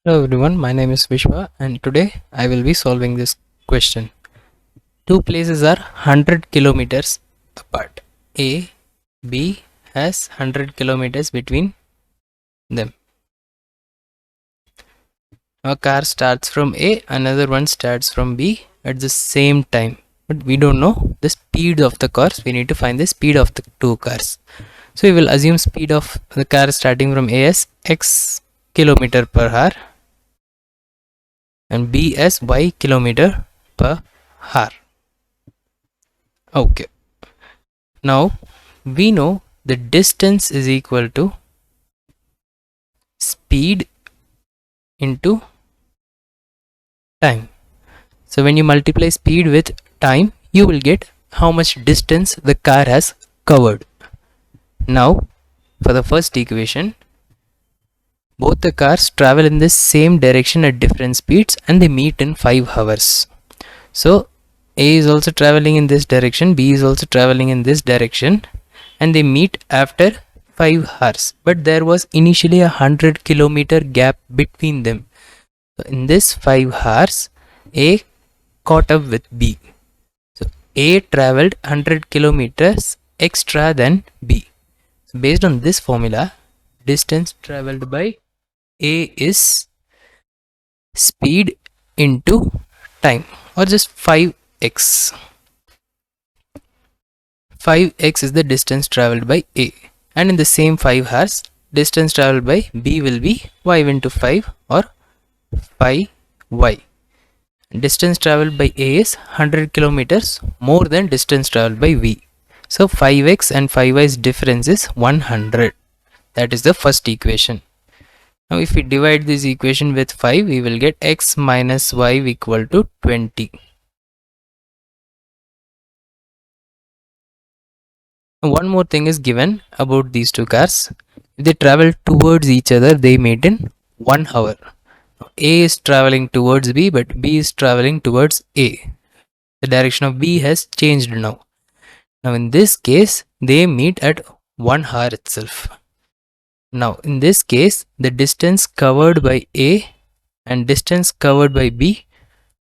Hello everyone, my name is Vishwa and today I will be solving this question. Two places are 100 kilometers apart. A, B has 100 kilometers between them. A car starts from A, another one starts from B at the same time. But we don't know the speed of the cars, we need to find the speed of the two cars. So we will assume speed of the car starting from A as x kilometer per hour and B as y kilometer per hour. Okay, now we know the distance is equal to speed into time. So when you multiply speed with time, you will get how much distance the car has covered. Now for the first equation, both the cars travel in the same direction at different speeds and they meet in 5 hours. So A is also traveling in this direction, B is also traveling in this direction, and they meet after 5 hours. But there was initially a 100-kilometer gap between them. So in this 5 hours, A caught up with B. So A traveled 100 kilometers extra than B. So based on this formula, distance traveled by A is speed into time, or just 5x. 5x is the distance traveled by A, and in the same 5 hours, distance traveled by B will be y into 5 or 5y. Distance traveled by A is 100 kilometers more than distance traveled by V. So 5x and 5y's difference is 100. That is the first equation. Now if we divide this equation with 5, we will get x minus y equal to 20. One more thing is given about these two cars. If they travel towards each other, they meet in 1 hour. A is traveling towards B, but B is traveling towards A. The direction of B has changed now. Now in this case, they meet at 1 hour itself. Now in this case, the distance covered by A and distance covered by B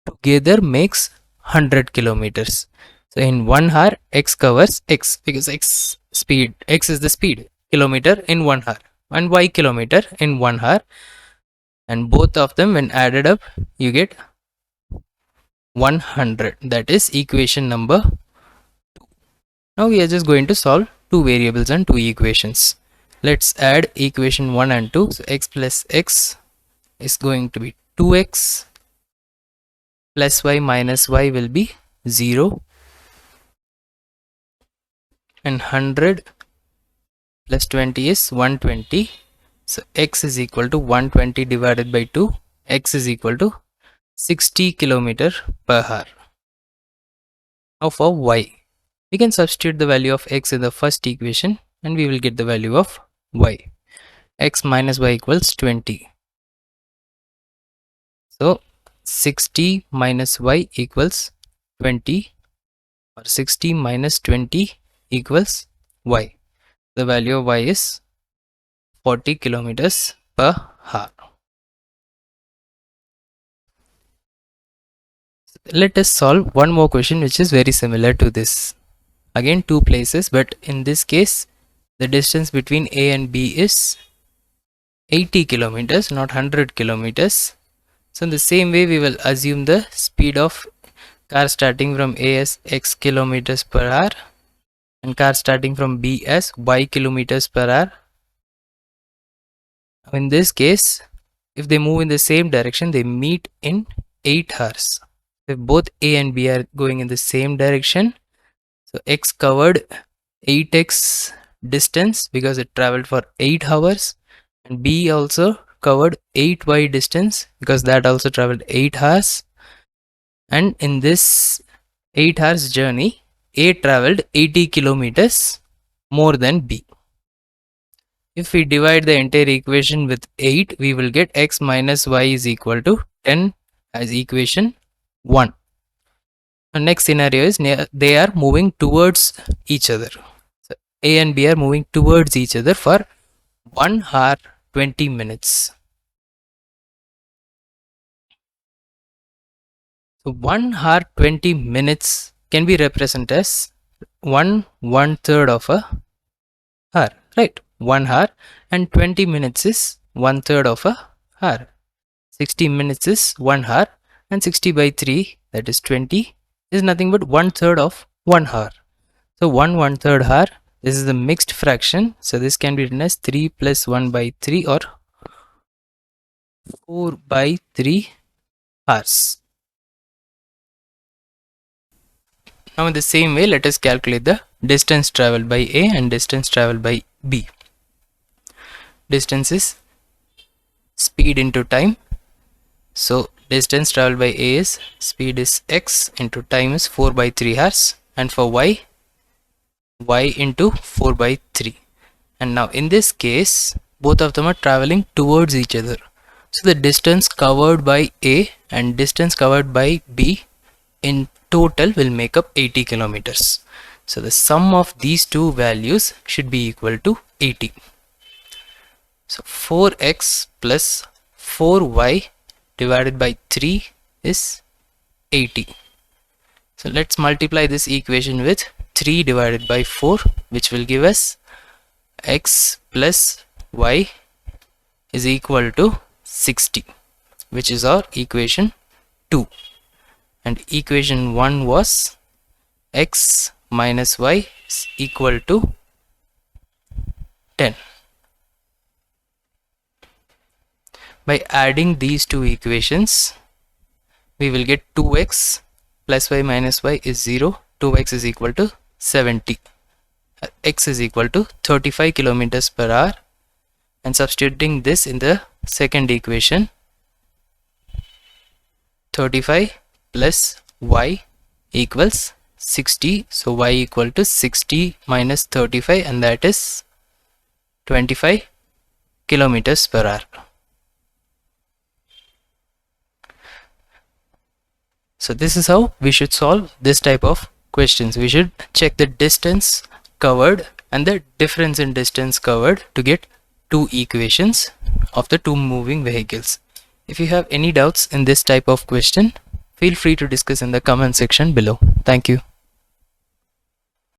together makes 100 kilometers. So in 1 hour, x covers x, because x is the speed, kilometer in 1 hour, and y kilometer in 1 hour, and both of them when added up you get 100. That is equation number 2. Now we are just going to solve two variables and two equations. Let's add equation 1 and 2. So x plus x is going to be 2x plus y minus y will be 0, and 100 plus 20 is 120. So x is equal to 120 divided by 2. X is equal to 60 kilometer per hour. Now for y, we can substitute the value of x in the first equation and we will get the value of y. X minus y equals 20. So 60 minus y equals 20, or 60 minus 20 equals y. The value of y is 40 kilometers per hour. Let us solve one more question which is very similar to this. Again two places, but in this case the distance between A and B is 80 kilometers, not 100 kilometers. So in the same way we will assume the speed of car starting from A as x kilometers per hour and car starting from B as y kilometers per hour. In this case, if they move in the same direction, they meet in 8 hours. If both A and B are going in the same direction, so x covered 8x distance because it traveled for 8 hours, and B also covered 8y distance because that also traveled 8 hours. And in this 8 hours journey, A traveled 80 kilometers more than B. If we divide the entire equation with 8, we will get x minus y is equal to 10 as equation 1. The next scenario is they are moving towards each other. So A and B are moving towards each other for 1 hour 20 minutes. So 1 hour 20 minutes can be represented as 1/3 of a hour, right? 1 hour and 20 minutes is 1/3 of a hour. 60 minutes is 1 hour and 60 by 3, that is 20, is nothing but 1/3 of 1 hour. So 1/3 hour, this is the mixed fraction. So this can be written as 3 plus 1 by 3 or 4 by 3 hours. Now in the same way, let us calculate the distance traveled by A and distance traveled by B. Distance is speed into time. So distance traveled by A is, speed is x into time is 4 by 3 hours, and for y into 4 by 3. And now in this case, both of them are traveling towards each other. So the distance covered by A and distance covered by B in total will make up 80 kilometers. So the sum of these two values should be equal to 80. So 4x plus 4y divided by 3 is 80. So let's multiply this equation with 3 divided by 4, which will give us x plus y is equal to 60, which is our equation 2. And equation 1 was x minus y is equal to 10. By adding these two equations, we will get 2x plus y minus y is 0. 2x is equal to 70. X is equal to 35 kilometers per hour. And substituting this in the second equation, 35 plus y equals 60. So y equal to 60 minus 35, and that is 25 kilometers per hour. So this is how we should solve this type of questions. We should check the distance covered and the difference in distance covered to get two equations of the two moving vehicles. If you have any doubts in this type of question, feel free to discuss in the comment section below. Thank you.